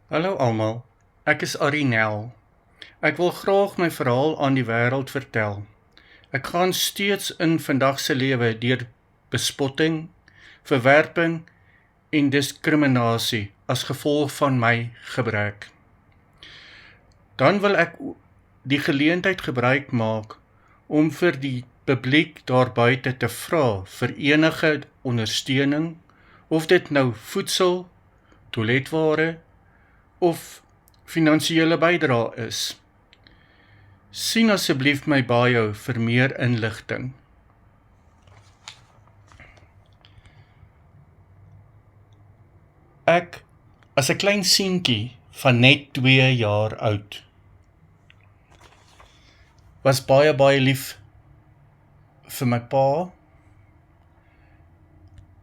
Hallo almal, ek is Arinel. Ek wil graag my verhaal aan die wêreld vertel. Ek gaan steeds in vandag se lewe deur bespotting, verwerping en diskriminasie as gevolg van my gebrek. Dan wil ek die geleentheid gebruik maak om vir die publiek daar buite te vra vir enige ondersteuning, of dit nou voedsel, toiletware of finansiële bydrae is. Sien asseblief my bio vir meer inligting. Ek, as 'n klein seentjie van net 2 jaar oud, was baie lief vir my pa.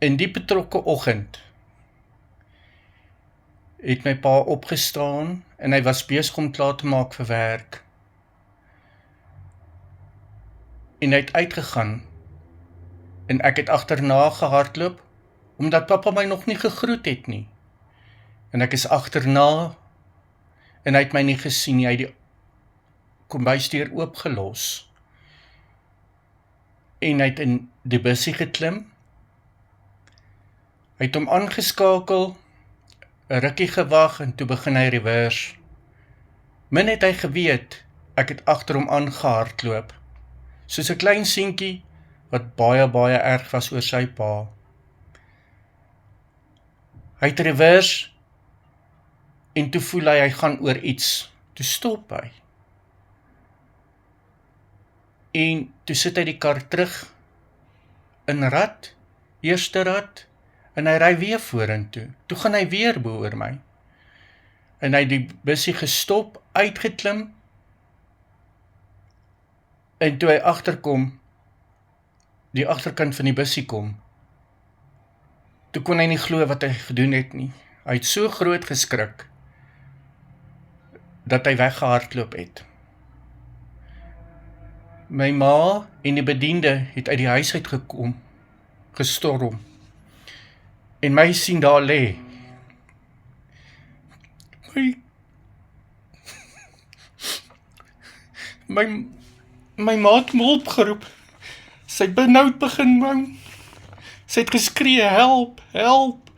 In die betrokke oggend het my pa opgestaan en hy was besig om klaar te maak vir werk. En hy het uitgegaan en ek het agterna gehardloop omdat pappa my nog nie gegroet het nie. En ek is agterna en hy het my nie gesien nie. Hy het die kombuisdeur oopgelos. En hy het in die bussie geklim. Hy het hom aangeskakel, 'n rukkie gewag en toe begin hy reverse. Min het hy geweet, ek het agter hom aangehardloop, soos 'n klein seentjie wat baie erg was oor sy pa. Hy het reverse en toe voel hy gaan oor iets. Toe stop hy. En toe sit hy die kar terug in rad, eerste rad, en hy ry weer vorentoe. Toe gaan hy weer bo oor my. En hy het die bussie gestop, uitgeklim, en toe hy agterkom, die agterkant van die bussie kom, toe kon hy nie glo wat hy gedoen het nie. Hy het so groot geskrik, dat hy weggehardloop het. My ma en die bediende het uit die huis uitgekom, gestorm, en my sien daar lê. My ma het my opgeroep. Sy het benoud begin wou. Sy het geskree, help, help.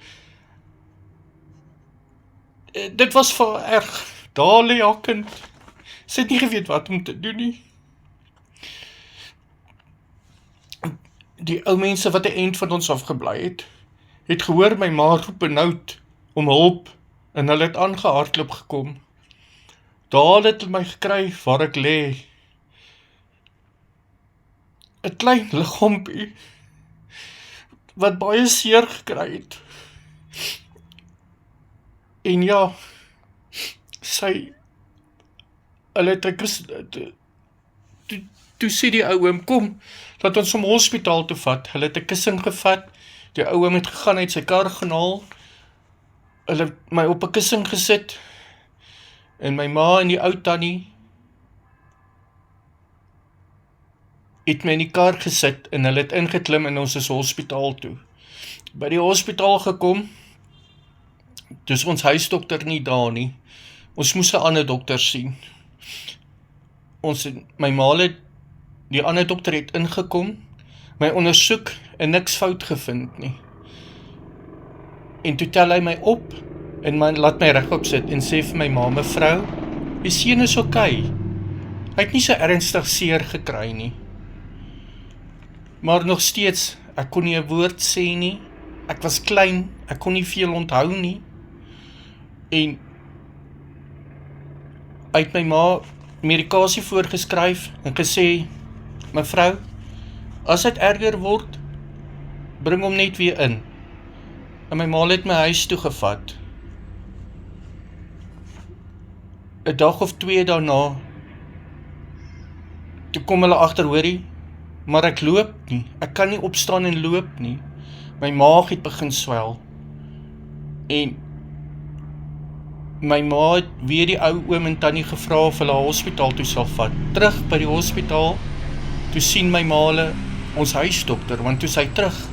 Dit was vir erg. Daar lê haar kind. Sy het nie geweet wat om te doen nie. Die ou mense wat 'n eind van ons afgebly het gehoor my ma roep benoud om hulp, en hulle het aangehardloop gekom. Daar het hulle my gekry waar ek lê. 'n klein liggampie wat baie seer gekry het. En ja, hulle het toe sê die ou oom, kom, laat ons hom hospitaal toe vat. Hulle het 'n kussing gevat, die ou oom het gegaan, uit sy kar gehaal, hulle het my op 'n kussing gesit, en my ma en die ou tannie het my in die kar gesit, en hulle het ingeklim en ons is hospitaal toe. By die hospitaal gekom, dus ons huisdokter nie daar nie, ons moes 'n ander dokter sien. My ma het, die ander dokter het ingekom, my ondersoek en niks fout gevind nie. En toe tel hy my op, en laat my regop sit, en sê vir my ma, mevrou, die seun is oké. Hy het nie so ernstig seer gekry nie. Maar nog steeds, ek kon nie 'n woord sê nie, ek was klein, ek kon nie veel onthou nie, en uit my ma medikasie voorgeskryf, en gesê, mevrou, as dit erger word, bring hom net weer in. En my ma het my huis toe gevat. 'n dag of 2 daarna, toe kom hulle agter, hoorie, maar ek loop nie, ek kan nie opstaan en loop nie. My maag het begin swel. En my ma het weer die ou oom en tannie gevra of hulle hospitaal toe sal vat. Terug by die hospitaal, toe sien my ma hulle ons huisdokter, want toe sy terug.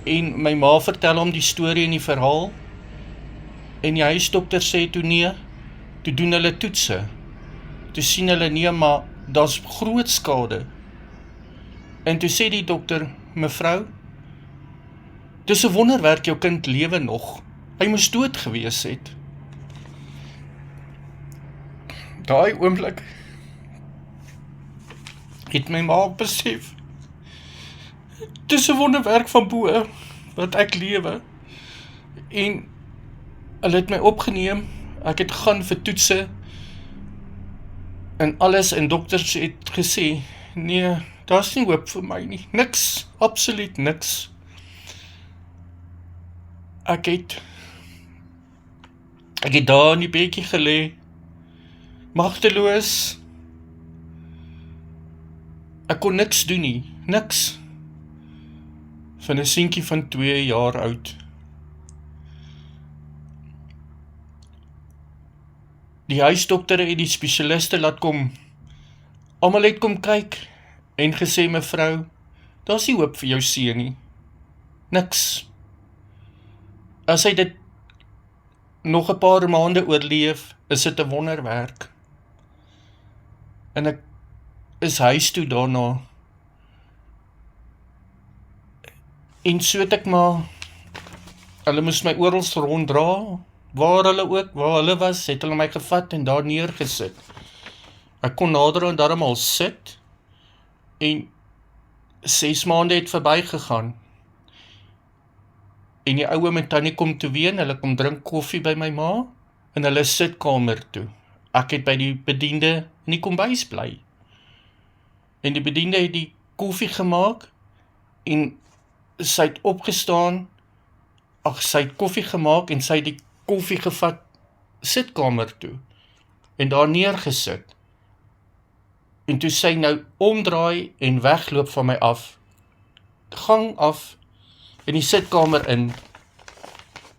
En my ma vertel hom die storie en die verhaal, En die huisdokter sê toe nee, toe doen hulle toetse. Toe sien hulle nee, maar daar's groot skade. En toe sê die dokter, mevrou, dis 'n wonderwerk jou kind lewe nog. Hy moes dood gewees het. Daai oomblik het my ma besef, dis 'n wonderwerk van bo wat ek lewe. En hulle het my opgeneem, ek het gaan vir toetse en alles, en dokters het gesê, nee, daar's nie hoop vir my nie, niks, absoluut niks. Ek het daar in die bedjie gelê, magteloos. Ek kon niks doen nie, niks. Van 'n seentjie van 2 jaar oud. Die huisdokter en die spesialiste laat kom. Almal het kom kyk en gesê, mevrou, daar's nie hoop vir jou seun nie. Niks. As hy dit nog 'n paar maande oorleef, is dit 'n wonderwerk. En ek is huis toe daarna. En so het ek maar, hulle moes my oral ronddra, waar hulle was, het hulle my gevat en daar neergesit. Ek kon nader en daarom al sit, en 6 maande het verbygegaan. En die oue met tannie kom toe ween, hulle kom drink koffie by my ma, in hulle sitkamer toe. Ek het by die bediende in die kombuis bly. En die bediende het die koffie gemaak, en sy het opgestaan, sy het koffie gemaak, en sy het die koffie gevat sitkamer toe, en daar neergesit. En toe sy nou omdraai en wegloop van my af, gang af, in die sitkamer in,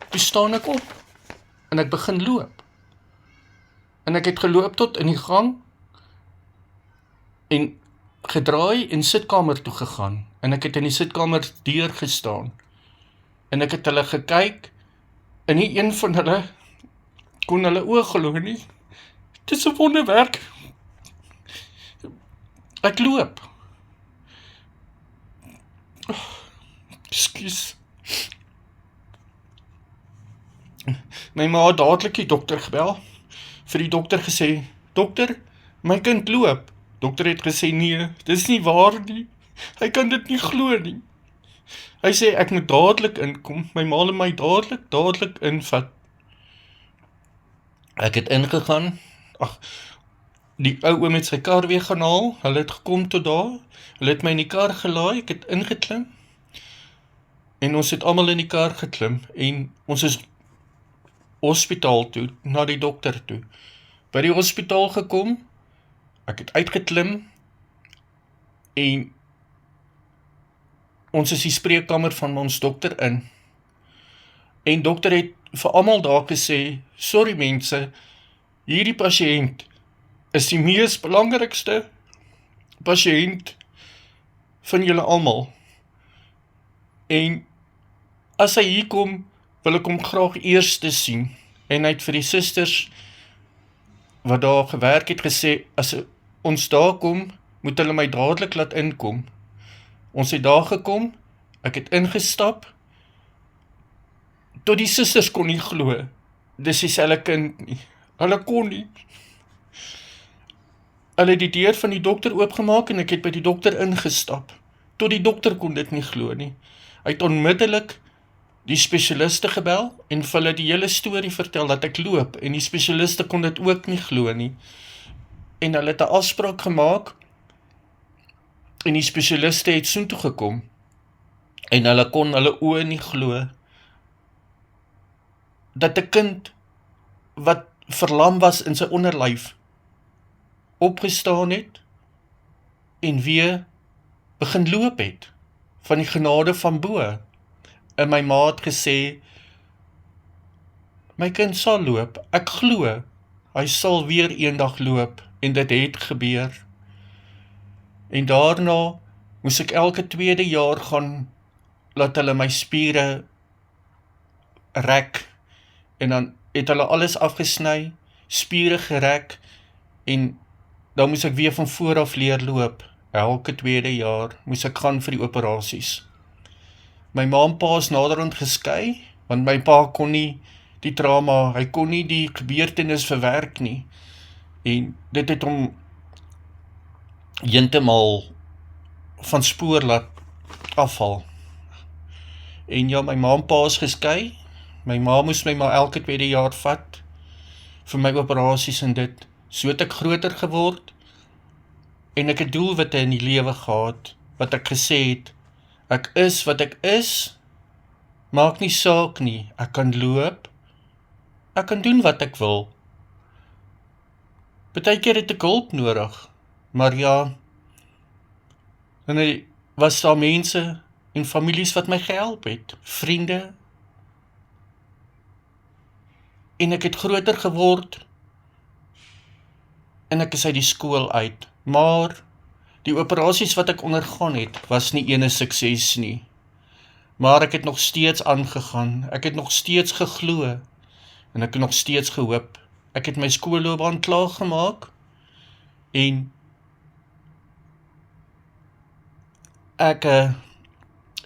toe staan ek op, en ek begin loop. En ek het geloop tot in die gang, en gedraai en sitkamer toe gegaan, en ek het in die sitkamer deur gestaan, en ek het hulle gekyk, en nie een van hulle kon hulle oë glo nie. Dit is 'n wonderwerk. Ek loop. Ekskuus. My ma het dadelik die dokter gebel, vir die dokter gesê, dokter, my kind loop. Dokter het gesê, nee, dis nie waar nie, hy kan dit nie glo nie. Hy sê, ek moet dadelik inkom, my ma het my dadelik invat. Ek het ingegaan, die ou oom het sy kar weer gaan haal, hulle het gekom tot daar, hulle het my in die kar gelaai, ek het ingeklim, en ons het almal in die kar geklim, en ons is hospitaal toe, na die dokter toe. By die hospitaal gekom, ek het uitgeklim, en ons is die spreekkamer van ons dokter in. En dokter het vir almal daar gesê, sorry mense, hierdie pasiënt is die mees belangrikste pasiënt van julle almal. En as hy hier kom, wil ek hom graag eers sien. En hy het vir die susters wat daar gewerk het gesê, as ons daar kom, moet hulle my dadelik laat inkom. Ons het daar gekom, ek het ingestap, tot die susters kon nie glo, dis dieselfde kind nie, hulle kon nie. Hulle het die deur van die dokter oopgemaak, en ek het by die dokter ingestap, tot die dokter kon dit nie glo nie. Hy het onmiddellik die spesialiste gebel, en vir hulle die hele storie vertel, dat ek loop, en die spesialiste kon dit ook nie glo nie. En hulle het 'n afspraak gemaak, en die spesialiste het soontoe gekom, en hulle kon hulle oë nie glo, dat 'n kind, wat verlam was in sy onderlyf, opgestaan het, en weer begin loop het, van die genade van bo. En my ma het gesê, my kind sal loop, ek glo, hy sal weer eendag loop, en dit het gebeur. En daarna moes ek elke 2de jaar gaan, laat hulle my spiere rek, en dan het hulle alles afgesny, spiere gerek, en dan moes ek weer van voor af leer loop. Elke tweede jaar moes ek gaan vir die operasies. My ma en pa is naderhand geskei, want my pa kon nie die trauma, hy kon nie die gebeurtenis verwerk nie. En dit het hom heeltemal van spoor laat afval. En ja, my ma en pa is geskei. My ma moes my maar elke tweede jaar vat vir my operasies en dit. So het ek groter geword en ek het doelwitte in die lewe gehad, wat ek gesê het, ek is wat ek is, maak nie saak nie, ek kan loop, ek kan doen wat ek wil. Partykeer het ek hulp nodig, maar ja, dan was daar mense en families wat my gehelp het, vriende, en ek het groter geword, en ek is uit die skool uit, maar die operasies wat ek ondergaan het, was nie ene sukses nie, maar ek het nog steeds aangegaan, ek het nog steeds geglo, en ek het nog steeds gehoop, ek het my skoolloopbaan klaargemaak, en ek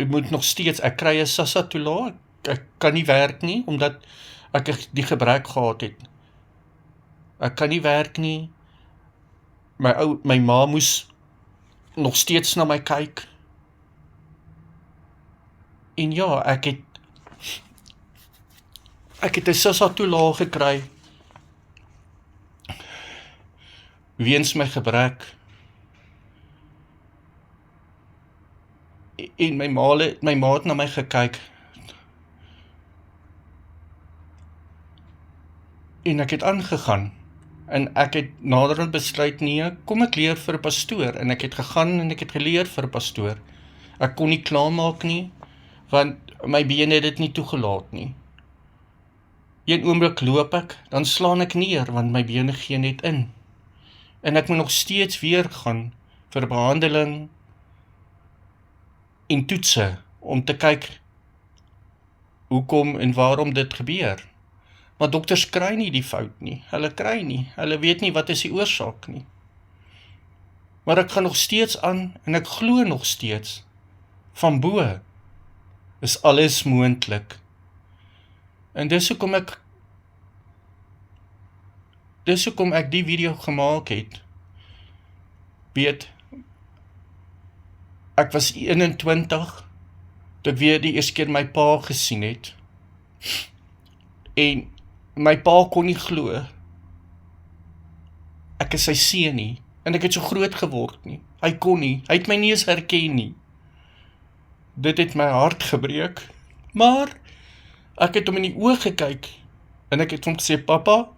moet nog steeds, ek kry 'n SASSA toelaat, ek kan nie werk nie, omdat ek die gebrek gehad het. Ek kan nie werk nie, my ma moes nog steeds na my kyk. En ja, ek het 'n SASSA toelaat gekry, weens my gebrek. En my ma het na my gekyk, en ek het aangegaan, en ek het naderhand besluit, nee, kom ek leer vir 'n pastoor, en ek het gegaan en ek het geleer vir 'n pastoor. Ek kon nie klaarmaak nie, want my bene het dit nie toegelaat nie. Een oomblik loop ek, dan slaan ek neer, want my bene gee net in. En ek moet nog steeds weer gaan vir behandeling en toetse, om te kyk hoekom en waarom dit gebeur. Maar dokters kry nie die fout nie, hulle weet nie wat is die oorsaak nie. Maar ek gaan nog steeds aan, en ek glo nog steeds, van bo is alles moontlik. En dis hoekom ek die video gemaak het. Weet, ek was 21, toe ek weer die eerste keer my pa gesien het. En my pa kon nie glo, ek is sy seun nie, en ek het so groot geword nie. Hy kon nie, hy het my nie eens herken nie. Dit het my hart gebreek, maar ek het hom in die oë gekyk, en ek het hom gesê, papa,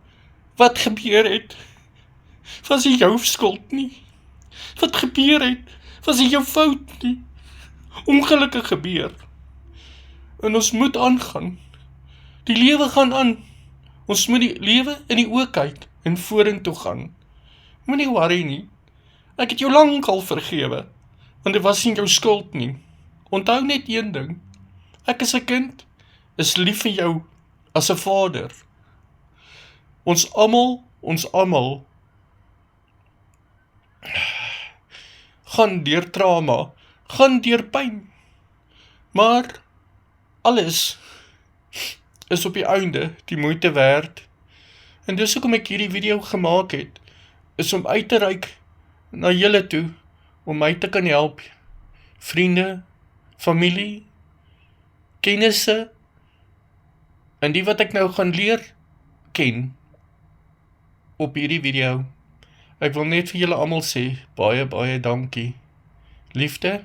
wat gebeur het, was nie jou skuld nie. Wat gebeur het, was nie jou fout nie. Ongelukkig gebeur. En ons moet aangaan. Die lewe gaan aan. Ons moet die lewe in die oë kyk en vorentoe gaan. Moenie worry nie. Ek het jou lankal vergewe, want dit was nie jou skuld nie. Onthou net een ding. Ek is 'n kind, is lief vir jou as 'n vader. Ons almal gaan deur trauma, gaan deur pyn. Maar alles is op die einde die moeite werd. En dis hoekom ek hierdie video gemaak het, is om uit te reik na julle toe, om my te kan help. Vriende, familie, kennisse, en die wat ek nou gaan leer ken op hierdie video. Ek wil net vir julle almal sê, baie, baie dankie. Liefde.